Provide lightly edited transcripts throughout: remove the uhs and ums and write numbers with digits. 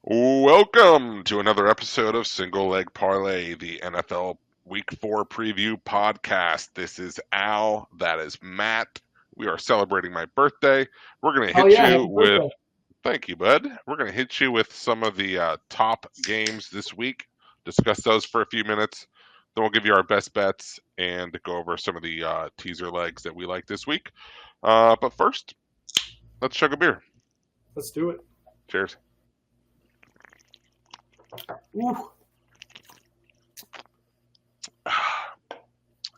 Welcome to another episode of Single Leg Parlay, the NFL Week 4 preview podcast. This is Al. That is Matt. We are celebrating my birthday. We're going to Oh hit yeah, you happy with, birthday. thank you, bud. We're going to hit you with some of the top games this week, discuss those for a few minutes. Then we'll give you our best bets and go over some of the teaser legs that we like this week. But first, let's chug a beer. Let's do it. Cheers. Ooh.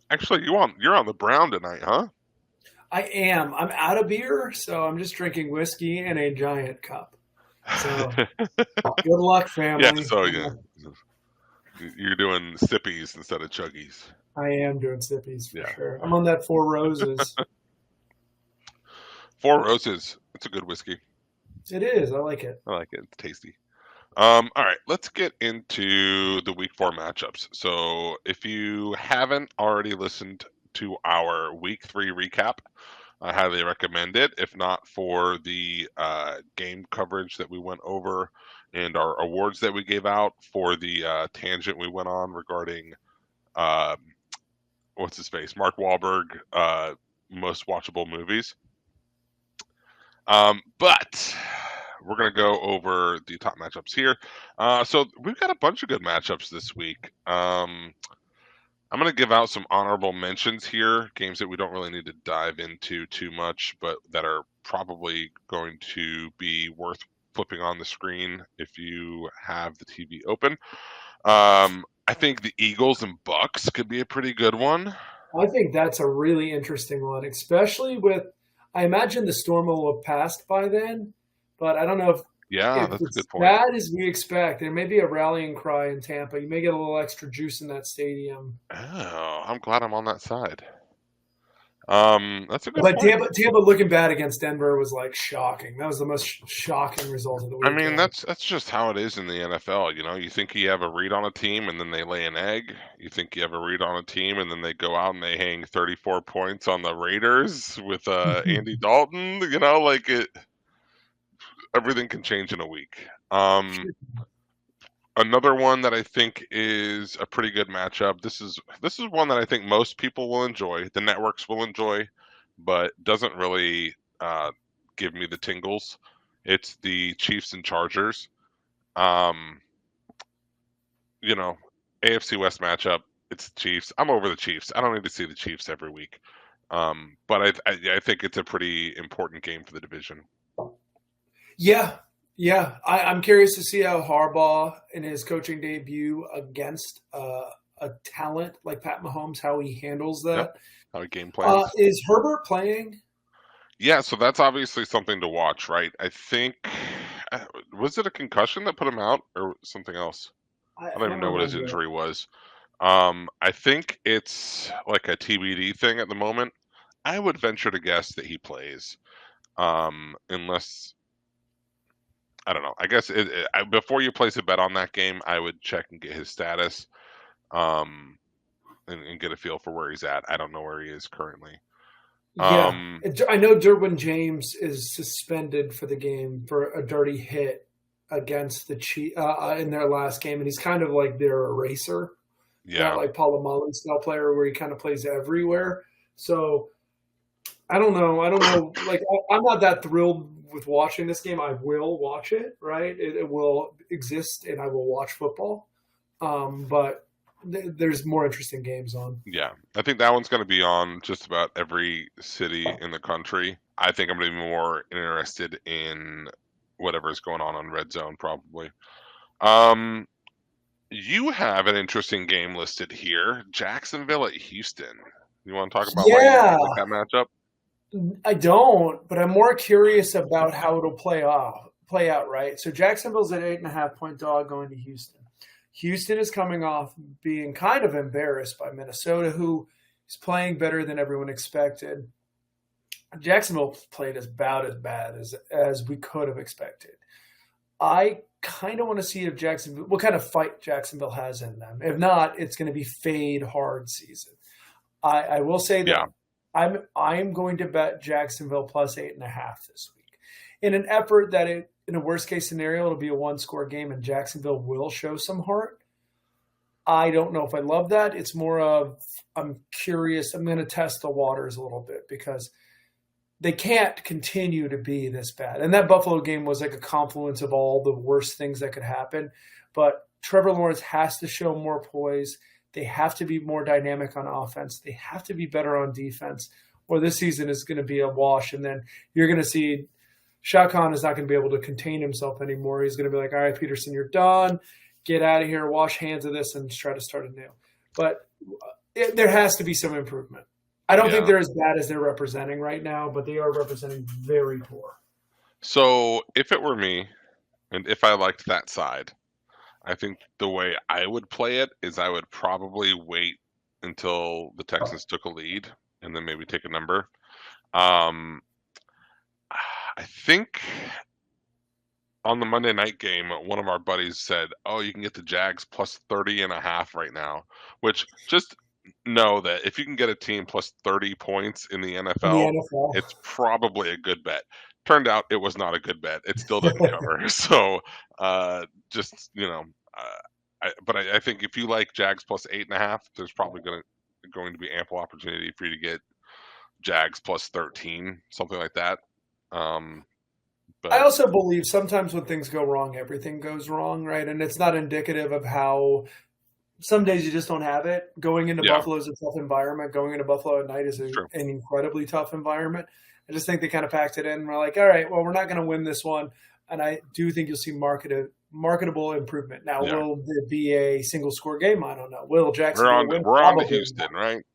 Actually, you're on the brown tonight, huh? I am. I'm out of beer, so I'm just drinking whiskey in a giant cup. So good luck, Yeah, family. so you're doing sippies instead of chuggies. I am doing sippies for Yeah. sure. I'm on that Four Roses. Four Roses. It's a good whiskey. It is. I like it. I like it. It's tasty. All right, let's get into the Week 4 matchups. So if you haven't already listened to our Week 3 recap, I highly recommend it. If not for the game coverage that we went over and our awards that we gave out for the tangent we went on regarding what's his face, Mark Wahlberg, most watchable movies. But we're going to go over the top matchups here. So we've got a bunch of good matchups this week. I'm going to give out some honorable mentions here, games that we don't really need to dive into too much, but that are probably going to be worth flipping on the screen if you have the TV open. I think the Eagles and Bucks could be a pretty good one. I think that's a really interesting one, especially with. I imagine the storm will have passed by then, but I don't know if that's a it's good point. bad as we expect. There may be a rallying cry in Tampa. You may get a little extra juice in that stadium. Oh, I'm glad I'm on that side. That's a good But point. Tampa looking bad against Denver was like shocking. That was the most shocking result of the I weekend. mean, that's just how it is in the NFL. You know, you think you have a read on a team and then they lay an egg. You think you have a read on a team and then they go out and they hang 34 points on the Raiders with Andy Dalton. You know, like everything can change in a week. Another one that I think is a pretty good matchup. This is one that I think most people will enjoy. The networks will enjoy, but doesn't really give me the tingles. It's the Chiefs and Chargers. You know, AFC West matchup. It's the Chiefs. I'm over the Chiefs. I don't need to see the Chiefs every week. But I think it's a pretty important game for the division. Yeah. I'm curious to see how Harbaugh in his coaching debut against a talent like Pat Mahomes, how he handles that. Yep. How he game plans. Is Herbert playing? Yeah, so that's obviously something to watch, right? I think was it a concussion that put him out or something else? I don't even know what his injury was. I think it's like a TBD thing at the moment. I would venture to guess that he plays, unless I don't know. I guess before you place a bet on that game, I would check and get his status, and get a feel for where he's at. I don't know where he is currently. Yeah, I know Derwin James is suspended for the game for a dirty hit against the Chiefs in their last game, and he's kind of like their eraser. Yeah, not like Palomalo style player where he kind of plays everywhere. So I don't know. Like I'm not that thrilled with watching this game. I will watch it, right? It will exist, and I will watch football. But there's more interesting games on. Yeah, I think that one's going to be on just about every city in the country. I think I'm going to be more interested in whatever's going on Red Zone, probably. You have an interesting game listed here: Jacksonville at Houston. You want to talk about why you like that matchup? I don't, but I'm more curious about how it'll play out. Right? So Jacksonville's an 8.5-point dog going to Houston. Houston is coming off being kind of embarrassed by Minnesota, who is playing better than everyone expected. Jacksonville played about as bad as we could have expected. I kind of want to see if what kind of fight Jacksonville has in them. If not, it's going to be fade hard season. I will say that I'm going to bet Jacksonville plus 8.5 this week in an effort that in a worst case scenario, it'll be a 1-score game and Jacksonville will show some heart. I don't know if I love that. It's more of I'm curious. I'm going to test the waters a little bit because they can't continue to be this bad. And that Buffalo game was like a confluence of all the worst things that could happen. But Trevor Lawrence has to show more poise. They have to be more dynamic on offense. They have to be better on defense, or this season is going to be a wash. And then you're going to see Shaq Khan is not going to be able to contain himself anymore. He's going to be like, all right, Peterson, you're done. Get out of here, wash hands of this, and try to start anew. But there has to be some improvement. I don't think they're as bad as they're representing right now, but they are representing very poor. So if it were me, and if I liked that side, I think the way I would play it is I would probably wait until the Texans took a lead and then maybe take a number. I think on the Monday night game, one of our buddies said, "Oh, you can get the Jags plus 30.5 right now," which just know that if you can get a team plus 30 points in the NFL, it's probably a good bet. Turned out it was not a good bet. It still didn't cover. So just, I think if you like Jags plus 8.5, there's probably going to be ample opportunity for you to get Jags plus 13, something like that. But I also believe sometimes when things go wrong, everything goes wrong, right? And it's not indicative of how some days you just don't have it. Going into Buffalo is a tough environment. Going into Buffalo at night is an incredibly tough environment. I just think they kind of packed it in. We're like, all right, well, we're not going to win this one. And I do think you'll see marketable improvement. Now, will there be a single score game? I don't know. Will Jackson win? We're on to Houston, right?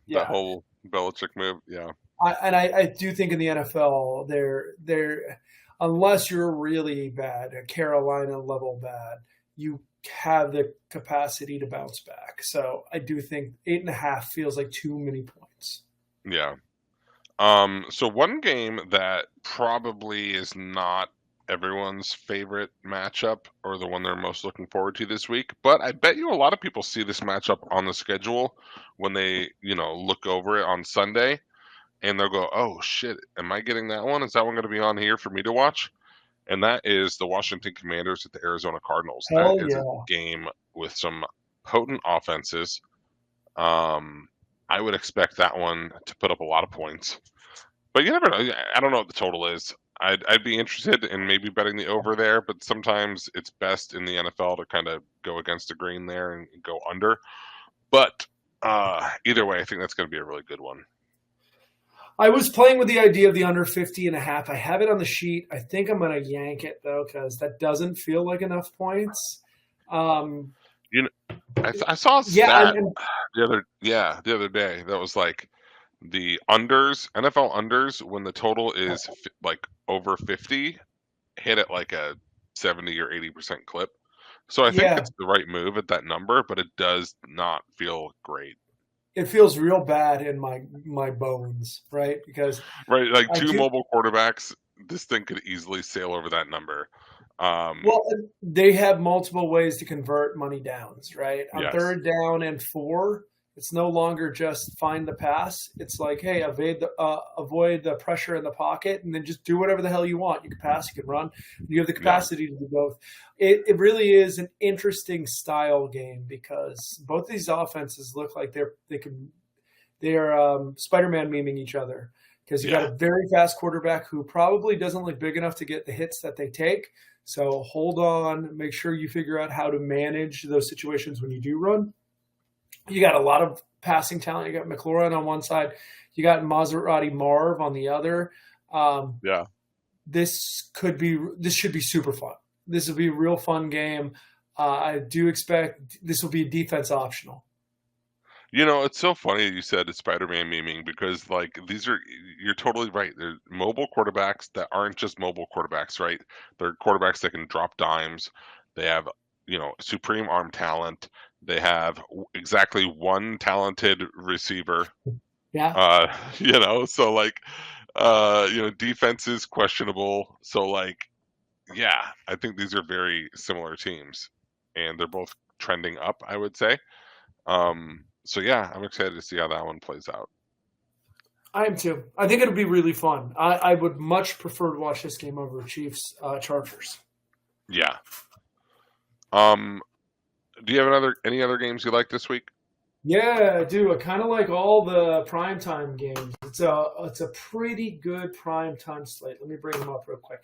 Yeah. That whole Belichick move, yeah. I do think in the NFL, they're unless you're really bad, a Carolina level bad, you have the capacity to bounce back. So I do think 8.5 feels like too many points. Yeah. So one game that probably is not everyone's favorite matchup or the one they're most looking forward to this week, but I bet you a lot of people see this matchup on the schedule when they, look over it on Sunday and they'll go, "Oh shit, am I getting that one? Is that one going to be on here for me to watch?" And that is the Washington Commanders at the Arizona Cardinals. That is a game with some potent offenses. I would expect that one to put up a lot of points. But you never know. I don't know what the total is. I'd be interested in maybe betting the over there, but sometimes it's best in the NFL to kind of go against the grain there and go under. But either way, I think that's going to be a really good one. I was playing with the idea of the under 50.5. I have it on the sheet. I think I'm going to yank it, though, because that doesn't feel like enough points. I saw a stat the other day that was like the unders, NFL unders, when the total is like over 50, hit at like a 70 or 80% clip. So I think it's the right move at that number, but it does not feel great. It feels real bad in my bones, right? Because like two mobile quarterbacks, this thing could easily sail over that number. Well, they have multiple ways to convert money downs, right? On 3rd down and 4, it's no longer just find the pass. It's like, hey, avoid the pressure in the pocket, and then just do whatever the hell you want. You can pass, you can run. You have the capacity to do both. It really is an interesting style game because both of these offenses look like they're Spider-Man memeing each other because you got a very fast quarterback who probably doesn't look big enough to get the hits that they take. So hold on, make sure you figure out how to manage those situations when you do run. You got a lot of passing talent. You got McLaurin on one side. You got Maserati Marv on the other. This should be super fun. This will be a real fun game. I do expect this will be defense optional. It's so funny you said it's Spider-Man memeing because you're totally right. They're mobile quarterbacks that aren't just mobile quarterbacks, right? They're quarterbacks that can drop dimes. They have, supreme arm talent. They have exactly one talented receiver. Yeah. So defense is questionable. So I think these are very similar teams and they're both trending up, I would say. So I'm excited to see how that one plays out. I am too. I think it'll be really fun. I would much prefer to watch this game over Chiefs Chargers. Yeah. Um, do you have any other games you like this week? Yeah, I do. I kind of like all the primetime games. It's a pretty good primetime slate. Let me bring them up real quick.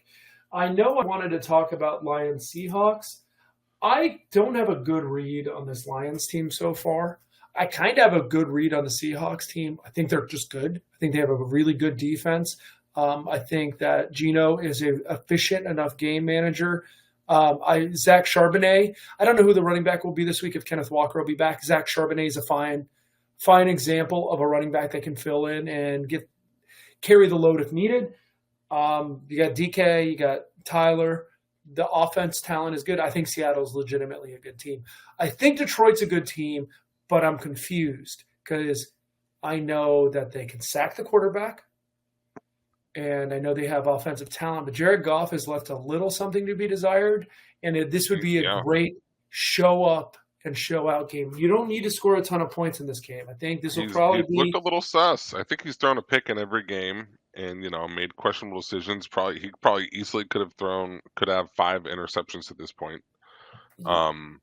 I know I wanted to talk about Lions Seahawks. I don't have a good read on this Lions team so far. I kind of have a good read on the Seahawks team. I think they're just good. I think they have a really good defense. I think that Gino is a efficient enough game manager. Zach Charbonnet. I don't know who the running back will be this week if Kenneth Walker will be back. Zach Charbonnet is a fine example of a running back that can fill in and carry the load if needed. You got DK, you got Tyler. The offense talent is good. I think Seattle's legitimately a good team. I think Detroit's a good team, but I'm confused because I know that they can sack the quarterback, and I know they have offensive talent, but Jared Goff has left a little something to be desired, and this would be a Yeah. great show up and show out game. You don't need to score a ton of points in this game. I think this will probably He's looked be a little sus. I think he's thrown a pick in every game and, made questionable decisions. He probably easily could have 5 interceptions at this point. Um,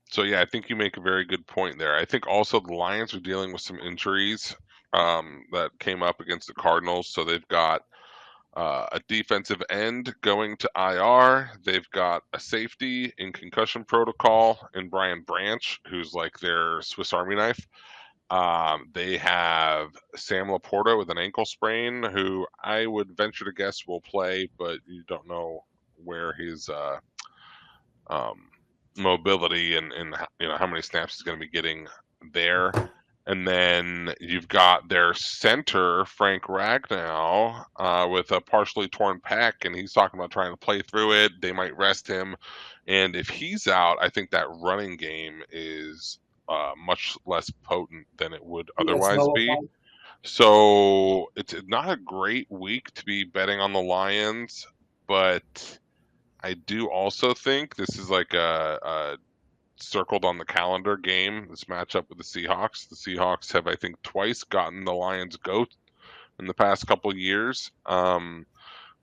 so yeah, I think you make a very good point there. I think also the Lions are dealing with some injuries that came up against the Cardinals. So they've got a defensive end going to IR. They've got a safety in concussion protocol in Brian Branch, who's like their Swiss Army knife. They have Sam Laporta with an ankle sprain, who I would venture to guess will play, but you don't know where his um, mobility and how many snaps he's going to be getting there. And then you've got their center, Frank Ragnow, with a partially torn pec, and he's talking about trying to play through it. They might rest him. And if he's out, I think that running game is much less potent than it would yes, otherwise be. nullified. So it's not a great week to be betting on the Lions, but I do also think this is like a circled on the calendar game, this matchup with the Seahawks. The Seahawks have, I think, twice gotten the Lions goat in the past couple years.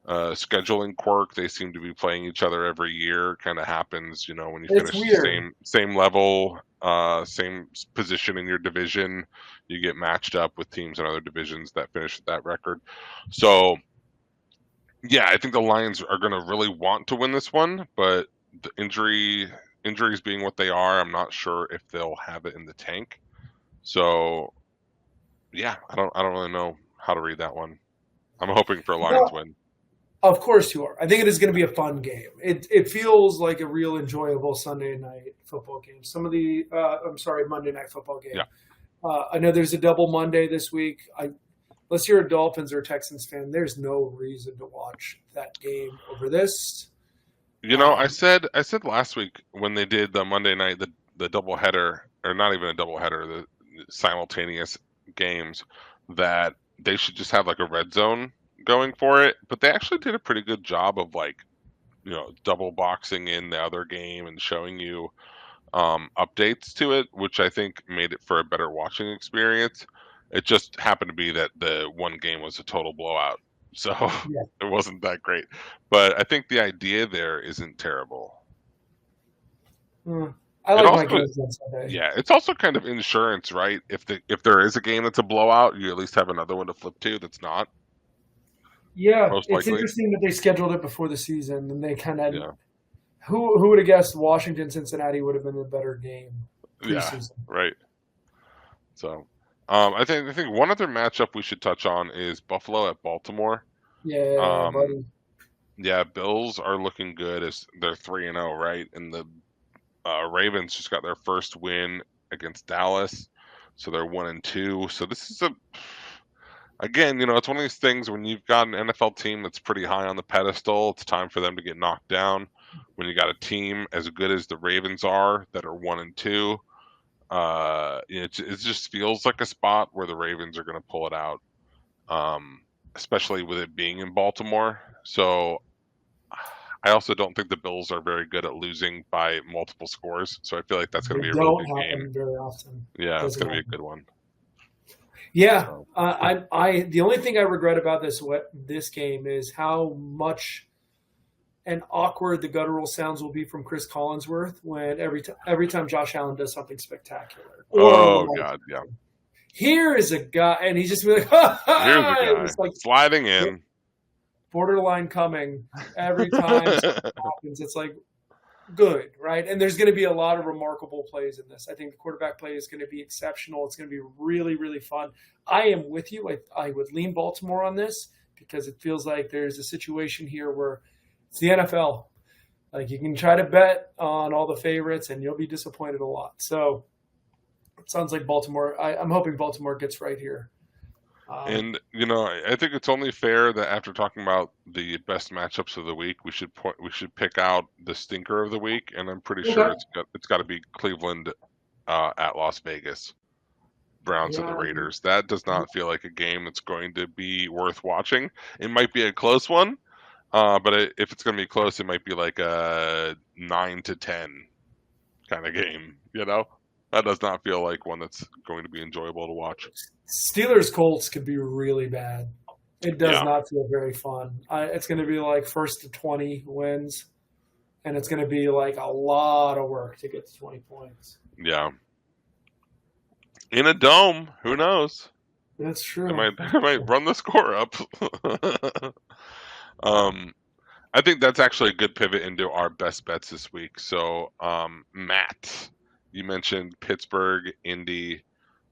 Scheduling quirk, they seem to be playing each other every year. Kind of happens, when you It's finish the weird. same level, same position in your division, you get matched up with teams in other divisions that finish at that record. So yeah, I think the Lions are going to really want to win this one, but the injuries being what they are, I'm not sure if they'll have it in the tank. So yeah, I don't really know how to read that one. I'm hoping for a Lions Well, win. of course you are. I think it is going to be a fun game. It feels like a real enjoyable Sunday night football game. Monday night football game. Yeah. I know there's a double Monday this week. Unless you're a Dolphins or Texans fan, there's no reason to watch that game over this. I Um, said last week when they did the Monday night the doubleheader, or not even a doubleheader, the simultaneous games, that they should just have like a red zone going for it. But they actually did a pretty good job of like, double boxing in the other game and showing you updates to it, which I think made it for a better watching experience. It just happened to be that the one game was a total blowout, so yeah. it wasn't that great. But I think the idea there isn't terrible. Mm. I It like my also, games on Sunday. yeah, it's also kind of insurance, right? If there is a game that's a blowout, you at least have another one to flip to that's not, Yeah, most it's likely. interesting that they scheduled it before the season, and they kind of Yeah, who would have guessed Washington Cincinnati would have been a better game yeah, preseason. right. So, I think one other matchup we should touch on is Buffalo at Baltimore. Yeah, Um, buddy. Yeah, Bills are looking good as they're 3-0, right? And the Ravens just got their first win against Dallas, so they're 1-2. So this is again, it's one of these things when you've got an NFL team that's pretty high on the pedestal, it's time for them to get knocked down. When you got a team as good as the Ravens are that are 1-2, it just feels like a spot where the Ravens are going to pull it out, especially with it being in Baltimore. So I also don't think the Bills are very good at losing by multiple scores, so I feel like that's going They to be a really don't good game. happen very often. Yeah, it's Doesn't going to be a happen. good one. Yeah, So. the only thing I regret about this game is how much and awkward the guttural sounds will be from Chris Collinsworth when every time Josh Allen does something spectacular, or Oh like God, yeah. here is a guy, and he's just be like, ha, Here's the ha! guy It's like sliding in. borderline coming every time something happens. It's like good, right? And there's going to be a lot of remarkable plays in this. I think the quarterback play is going to be exceptional. It's going to be really, really fun. I am with you. I would lean Baltimore on this because it feels like there's a situation here where it's the NFL. Like you can try to bet on all the favorites and you'll be disappointed a lot. So it sounds like Baltimore. I'm hoping Baltimore gets right here. And I think it's only fair that after talking about the best matchups of the week, we should pick out the stinker of the week, and I'm pretty sure Okay. it's got to be Cleveland at Las Vegas, Browns and the Yeah. Raiders. That does not feel like a game that's going to be worth watching. It might be a close one, but if it's going to be close, it might be like a 9-10 kind of game. That does not feel like one that's going to be enjoyable to watch. Steelers Colts could be really bad. It does Yeah. not feel very fun. It's going to be like first to 20 wins, and it's going to be like a lot of work to get to 20 points. Yeah. In a dome, who knows? That's true. I might run the score up. I think that's actually a good pivot into our best bets this week. So, Matt, you mentioned Pittsburgh, Indy,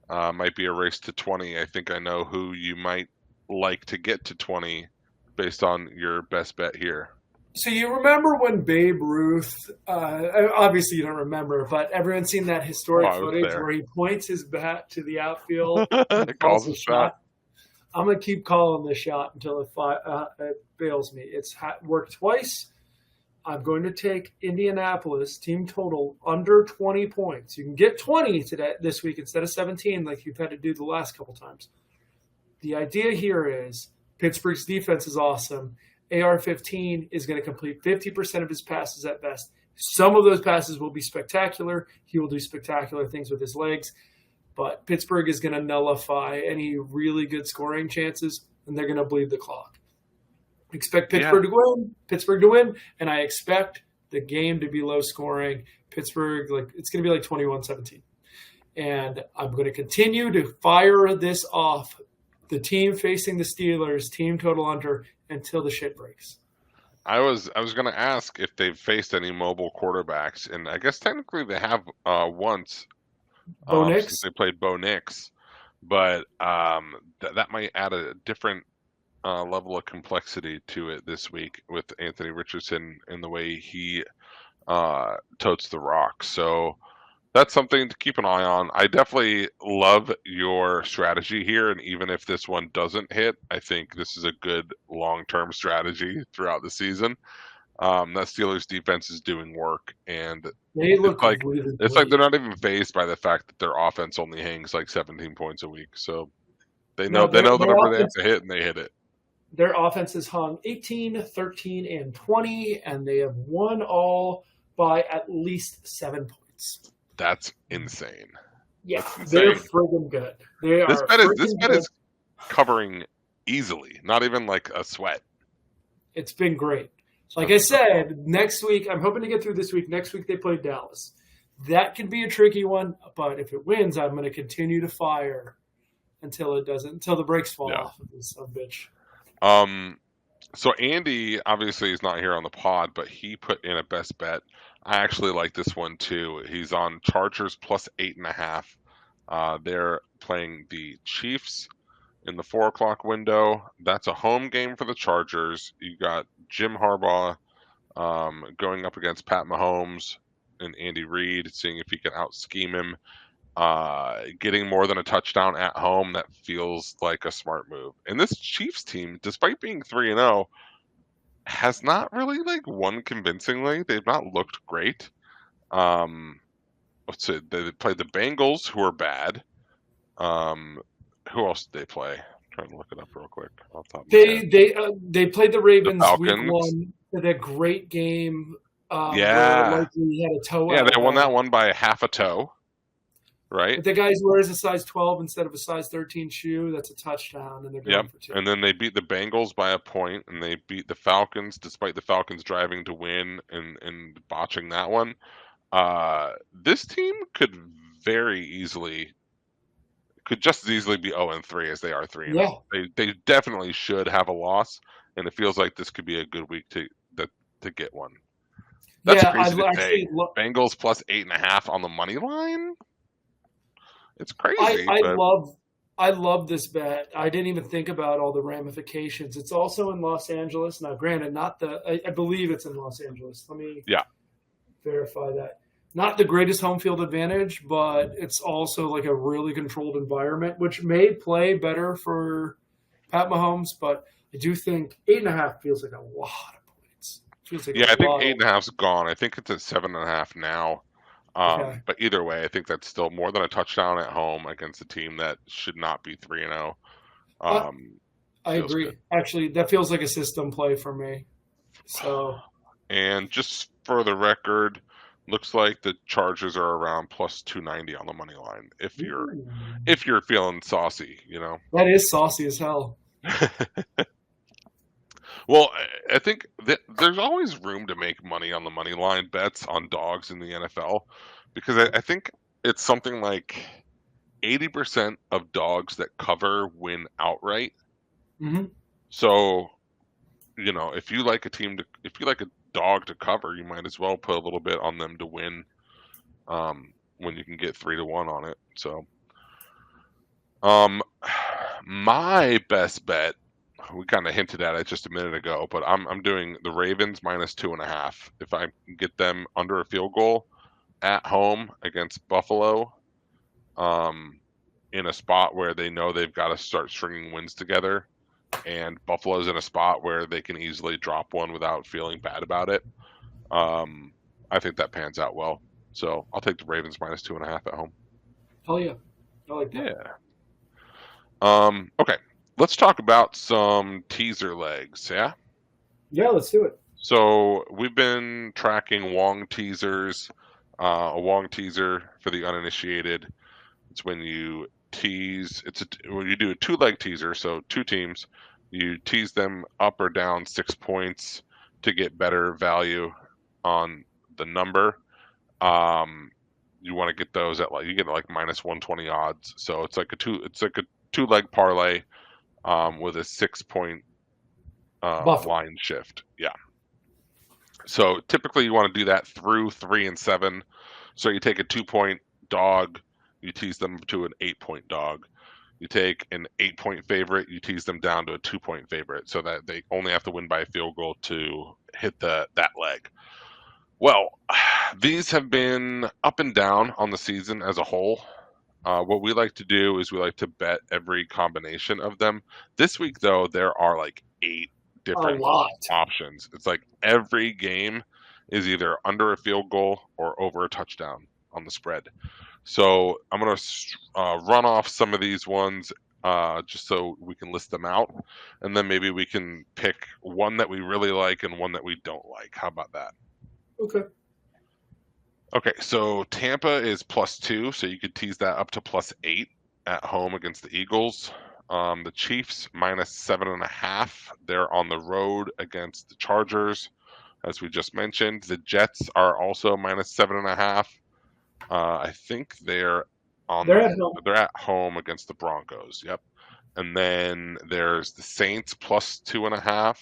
might be a race to 20. I think I know who you might like to get to 20 based on your best bet here. So you remember when Babe Ruth, obviously you don't remember, but everyone's seen that historic footage where he points his bat to the outfield and calls a shot. I'm going to keep calling this shot until it bails me. It's worked twice. I'm going to take Indianapolis team total under 20 points. You can get 20 this week instead of 17 like you've had to do the last couple times. The idea here is Pittsburgh's defense is awesome. AR-15 is going to complete 50% of his passes at best. Some of those passes will be spectacular. He will do spectacular things with his legs. But Pittsburgh is going to nullify any really good scoring chances, and they're going to bleed the clock. Expect Pittsburgh to win, and I expect the game to be low scoring. Pittsburgh, it's going to be like 21-17. And I'm going to continue to fire this off. The team facing the Steelers, team total under, until the shit breaks. I was going to ask if they've faced any mobile quarterbacks, and I guess technically they have once. Since they played Bo Nix, but that might add a different level of complexity to it this week with Anthony Richardson and the way he totes the rock. So that's something to keep an eye on. I definitely love your strategy here, and even if this one doesn't hit, I think this is a good long-term strategy throughout the season. That Steelers defense is doing work, and they look it's like they're not even fazed by the fact that their offense only hangs like 17 points a week. So they know the number they have to hit, and they hit it. Their offense has hung 18, 13, and 20, and they have won all by at least 7 points. That's insane. Yeah, That's insane. they're friggin' good. This bet is covering easily, not even like a sweat. It's been great. Like I said, next week, I'm hoping to get through this week. Next week, they play Dallas. That can be a tricky one, but if it wins, I'm going to continue to fire until the brakes fall off of this son of a bitch. So Andy obviously is not here on the pod, but he put in a best bet. I actually like this one too. He's on Chargers plus 8.5. They're playing the Chiefs in the 4:00 window. That's a home game for the Chargers. You got Jim Harbaugh going up against Pat Mahomes and Andy Reid, seeing if he can out-scheme him. Getting more than a touchdown at home, that feels like a smart move. And this Chiefs team, despite being 3-0, has not really won convincingly. They've not looked great. Let's see, they played the Bengals, who are bad. Who else did they play? I'm trying to look it up real quick. They played the Ravens week 1. They had a great game. Yeah, where he had a toe. Yeah, they won that one by half a toe. right? If the guy wears a size 12 instead of a size 13 shoe, that's a touchdown, and they're Yep. going for 2. And then they beat the Bengals by a point, and they beat the Falcons despite the Falcons driving to win and botching that one. This team could just as easily be 0-3 as they are 3-0. Yeah. They definitely should have a loss, and it feels like this could be a good week to get one. That's Yeah, I crazy to say. actually Bengals plus 8.5 on the money line. It's I crazy, I but love this bet. I didn't even think about all the ramifications. It's also in Los Angeles. Now, granted, not the I believe it's in Los Angeles. Let me yeah, verify that. Not the greatest home field advantage, but it's also like a really controlled environment, which may play better for Pat Mahomes. But I do think 8.5 feels like a lot of points. Feels like yeah. a I think lot. 8.5's gone. I think it's at 7.5 now. Okay. But either way, I think that's still more than a touchdown at home against a team that should not be 3-0. I, I Feels good. agree. Actually, that feels like a system play for me. So, and just for the record, looks like the Chargers are around plus 290 on the money line. If you're feeling saucy, that is saucy as hell. Well, I think that there's always room to make money on the money line bets on dogs in the NFL, because I think it's something like 80% of dogs that cover win outright. Mm-hmm. So, if you like a dog to cover, you might as well put a little bit on them to win, when you can get 3-1 on it. So, my best bet, we kind of hinted at it just a minute ago, but I'm doing the Ravens minus 2.5. If I can get them under a field goal at home against Buffalo, in a spot where they know they've got to start stringing wins together, and Buffalo's in a spot where they can easily drop one without feeling bad about it, I think that pans out well. So I'll take the Ravens minus 2.5 at home. Hell yeah. I like that. Yeah. Okay. Let's talk about some teaser legs, yeah? Yeah, let's do it. So we've been tracking Wong teasers. A Wong teaser, for the uninitiated, it's when you tease. When you do a 2-leg teaser, so 2 teams, you tease them up or down 6 points to get better value on the number. You want to get those at you get like minus 120 odds. So it's like a 2-leg parlay, with a 6-point line shift. Yeah. So typically you want to do that through 3 and 7. So you take a 2-point dog, you tease them to an 8-point dog. You take an 8-point favorite, you tease them down to a 2-point favorite, so that they only have to win by a field goal to hit that leg. Well, these have been up and down on the season as a whole. What we like to do is we like to bet every combination of them. This week, though, there are like 8 different options. It's like every game is either under a field goal or over a touchdown on the spread. So I'm going to run off some of these ones, just so we can list them out, and then maybe we can pick one that we really like and one that we don't like. How about that? Okay, so Tampa is +2, so you could tease that up to +8 at home against the Eagles. The Chiefs minus 7.5. They're on the road against the Chargers, as we just mentioned. The Jets are also minus 7.5. I think they're at home against the Broncos. Yep. And then there's the Saints +2.5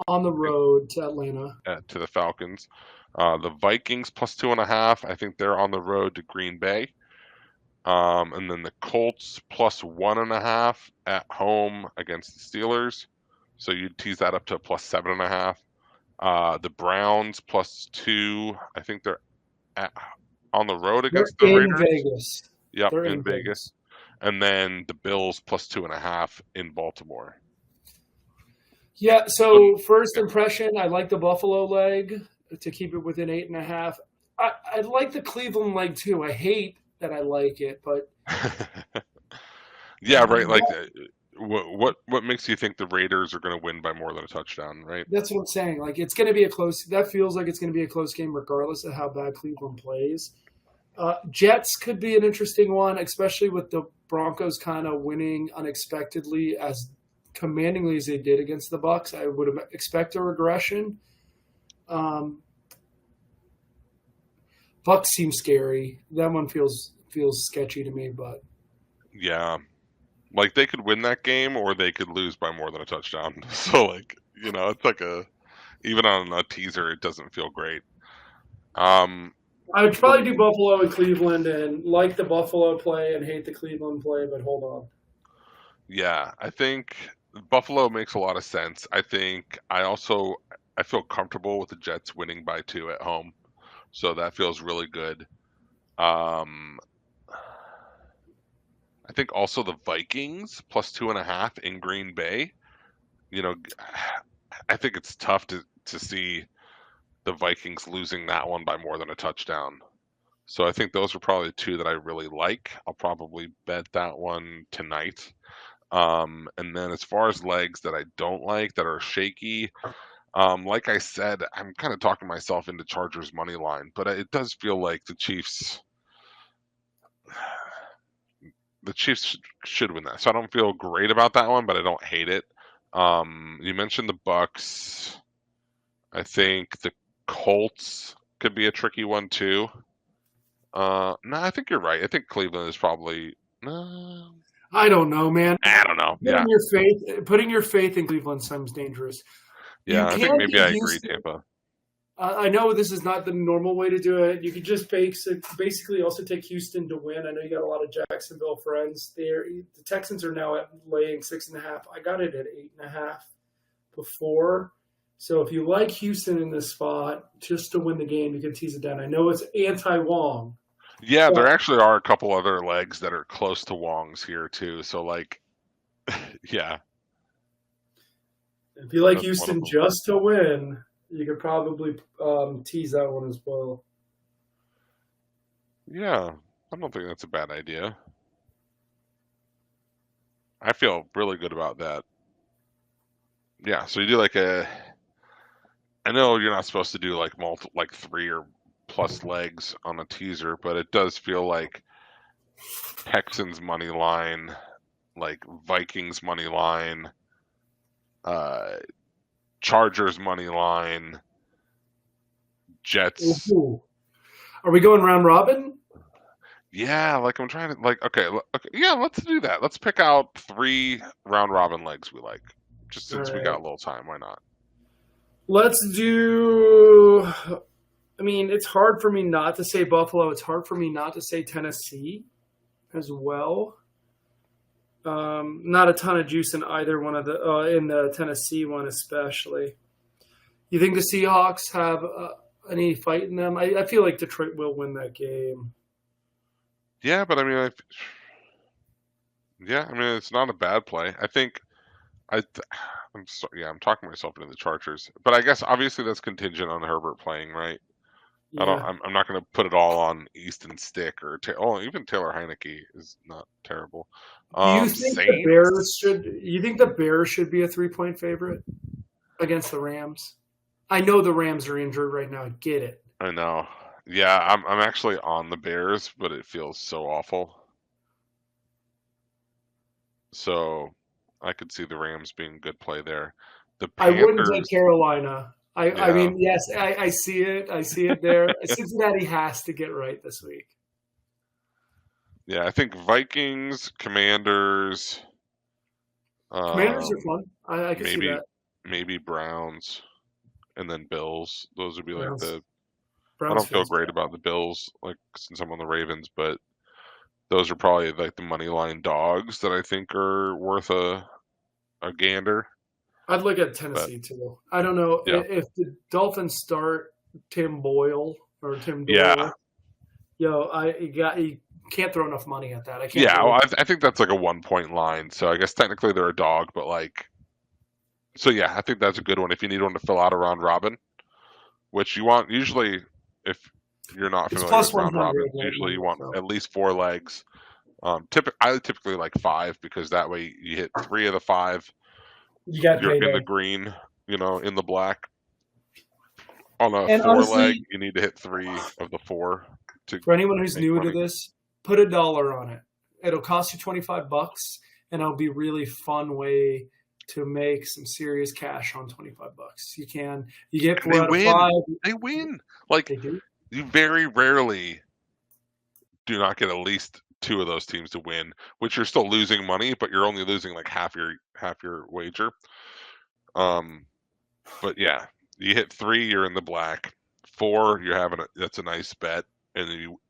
on the road to Atlanta, to the Falcons. The Vikings +2.5. I think they're on the road to Green Bay. And then the Colts +1.5 at home against the Steelers. So you'd tease that up to +7.5. The Browns +2. I think they're on the road against the Raiders. Vegas. Yep, in Vegas. And then the Bills +2.5 in Baltimore. Yeah, so first impression, I like the Buffalo leg to keep it within 8.5. I like the Cleveland leg too. I hate that I like it, but yeah, right. Like, what makes you think the Raiders are going to win by more than a touchdown? Right. That's what I'm saying. Like, it's going to be a close. That feels like it's going to be a close game, regardless of how bad Cleveland plays. Jets could be an interesting one, especially with the Broncos kind of winning unexpectedly as commandingly as they did against the Bucks. I would expect a regression. Um, Bucks seem scary. That one feels sketchy to me, but yeah, like they could win that game or they could lose by more than a touchdown. So like, it's like even on a teaser, it doesn't feel great. I would probably do Buffalo and Cleveland and like the Buffalo play and hate the Cleveland play, but hold on. Yeah, I think Buffalo makes a lot of sense. I think I feel comfortable with the Jets winning by 2 at home. So that feels really good. Um, I think also the Vikings plus 2.5 in Green Bay. I think it's tough to see the Vikings losing that one by more than a touchdown. So I think those are probably the two that I really like. I'll probably bet that one tonight. And then as far as legs that I don't like that are shaky, like I said, I'm kind of talking myself into Chargers money line, but it does feel like the Chiefs should win that. So I don't feel great about that one, but I don't hate it. You mentioned the Bucks. I think the Colts could be a tricky one too. No, I think you're right. I think Cleveland is probably. I don't know, man. I don't know. Yeah, Putting your faith in Cleveland seems dangerous. You yeah. I think can't maybe get I agree, Houston. Tampa. I know this is not the normal way to do it. You could just basically also take Houston to win. I know you got a lot of Jacksonville friends there. The Texans are now at laying 6.5. I got it at 8.5 before. So if you like Houston in this spot, just to win the game, you can tease it down. I know it's anti-Wong. Yeah, there actually are a couple other legs that are close to Wong's here too. So like, yeah. If you like Houston just to win, you could probably tease that one as well. Yeah, I don't think that's a bad idea. I feel really good about that. Yeah, so you do I know you're not supposed to do like 3 or plus legs on a teaser, but it does feel like Texans money line, like Vikings money line, Chargers money line, Jets. Ooh. Are we going round robin? Yeah, like I'm trying to okay, yeah, let's do that. Let's pick out 3 round robin legs we like. Just since we got a little time, why not? Let's do. I mean, it's hard for me not to say Buffalo. It's hard for me not to say Tennessee as well. Not a ton of juice in either one of in the Tennessee one, especially. You think the Seahawks have any fight in them? I feel like Detroit will win that game. Yeah, but I mean, it's not a bad play. I think I'm talking myself into the Chargers, but I guess obviously that's contingent on Herbert playing, right? Yeah. I'm not going to put it all on Easton Stick or even Taylor Heineke is not terrible. Do you think Saints? the Bears should? You think the Bears should be a 3-point favorite against the Rams? I know the Rams are injured right now. I get it. I know. Yeah, I'm actually on the Bears, but it feels so awful. So I could see the Rams being a good play there. The Panthers, I wouldn't take Carolina. I mean, yes, I see it. I see it there. Cincinnati has to get right this week. Yeah, I think Vikings, Commanders. Commanders are fun. I can see that. Maybe Browns, and then Bills. Those would be Browns, like Browns I don't feel great about the Bills, like since I'm on the Ravens, but those are probably like the money line dogs that I think are worth a gander. I'd look at Tennessee too. I don't know if the Dolphins start Tim Boyle or Tim Doyle. Yeah. You can't throw enough money at that. I think that's like a 1-point line. So I guess technically they're a dog, but so yeah, I think that's a good one if you need one to fill out a round robin, which you want usually if you're not familiar with round robin. Usually you want at least 4 legs. I typically like 5 because that way you hit 3 of the 5. You're in the green, in the black. On a 4 leg, you need to hit 3 of the 4 For anyone who's make new money. to this, put $1 on it. It'll cost you $25, and it'll be a really fun way to make some serious cash on $25. You get And 4 out of 5. They win. Like, They do. you very rarely do not get at least 2 of those teams to win, which you're still losing money, but you're only losing like half your wager. But yeah, you hit 3, you're in the black. 4, that's a nice bet, and then you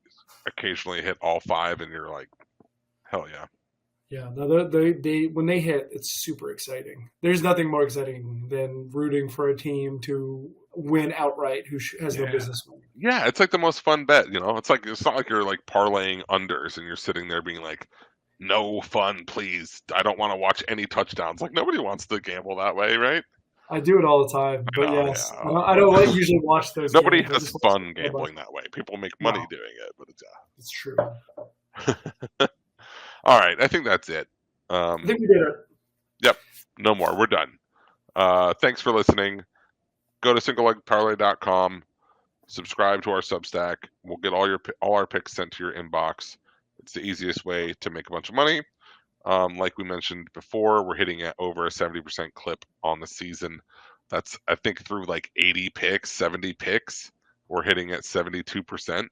occasionally hit all 5, and you're like, hell yeah. Yeah, no, they when they hit, it's super exciting. There's nothing more exciting than rooting for a team to win outright who has no business winning. Yeah, it's like the most fun bet, you know? It's not like you're like parlaying unders and you're sitting there being like, no fun, please. I don't want to watch any touchdowns. Like, nobody wants to gamble that way, right? I do it all the time, but Oh, yes, yeah. I don't usually watch those Nobody games. has fun gambling that way. People make money doing it, but it's true. All right, I think that's it. I think we did it. Yep, no more. We're done. Thanks for listening. Go to singlelegparlay.com. Subscribe to our Substack. We'll get all our picks sent to your inbox. It's the easiest way to make a bunch of money. Like we mentioned before, we're hitting at over a 70% clip on the season. That's, I think, through like 80 picks, 70 picks, we're hitting at 72%.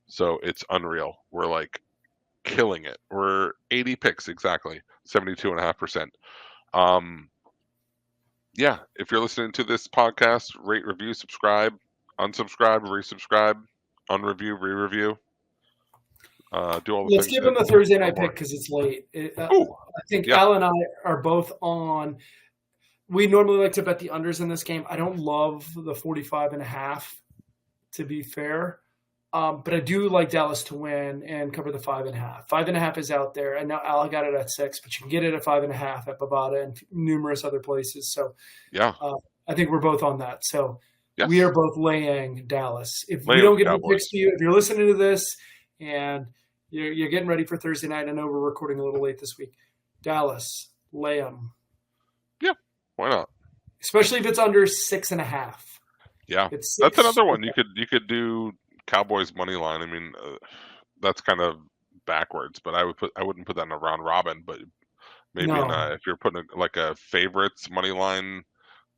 So it's unreal. We're like killing it. We're 80 picks exactly, 72.5%. Yeah, if you're listening to this podcast, rate, review, subscribe, unsubscribe, resubscribe, unreview, re-review. Do all the Let's things. give them the Thursday night pick because it's late. I think Al and I are both on. We normally like to bet the unders in this game. I don't love the 45.5, to be fair. But I do like Dallas to win and cover the 5.5. 5.5 is out there. And now Al got it at 6, but you can get it at 5.5 at Bovada and numerous other places. So yeah, I think we're both on that. So we are both laying Dallas. If we don't get the picks to you, if you're listening to this and you're getting ready for Thursday night, I know we're recording a little late this week. Dallas, lay them. Yeah, why not? Especially if it's under 6.5. Yeah, that's another one. You could do Cowboys money line. I mean, that's kind of backwards, but I wouldn't put that in a round robin. But maybe if you're putting like a favorites money line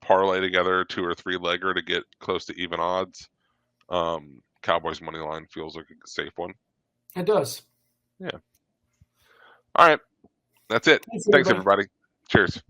parlay together, 2 or 3 legger to get close to even odds. Cowboys money line feels like a safe one. It does. Yeah. All right, that's it. Thanks everybody. Cheers.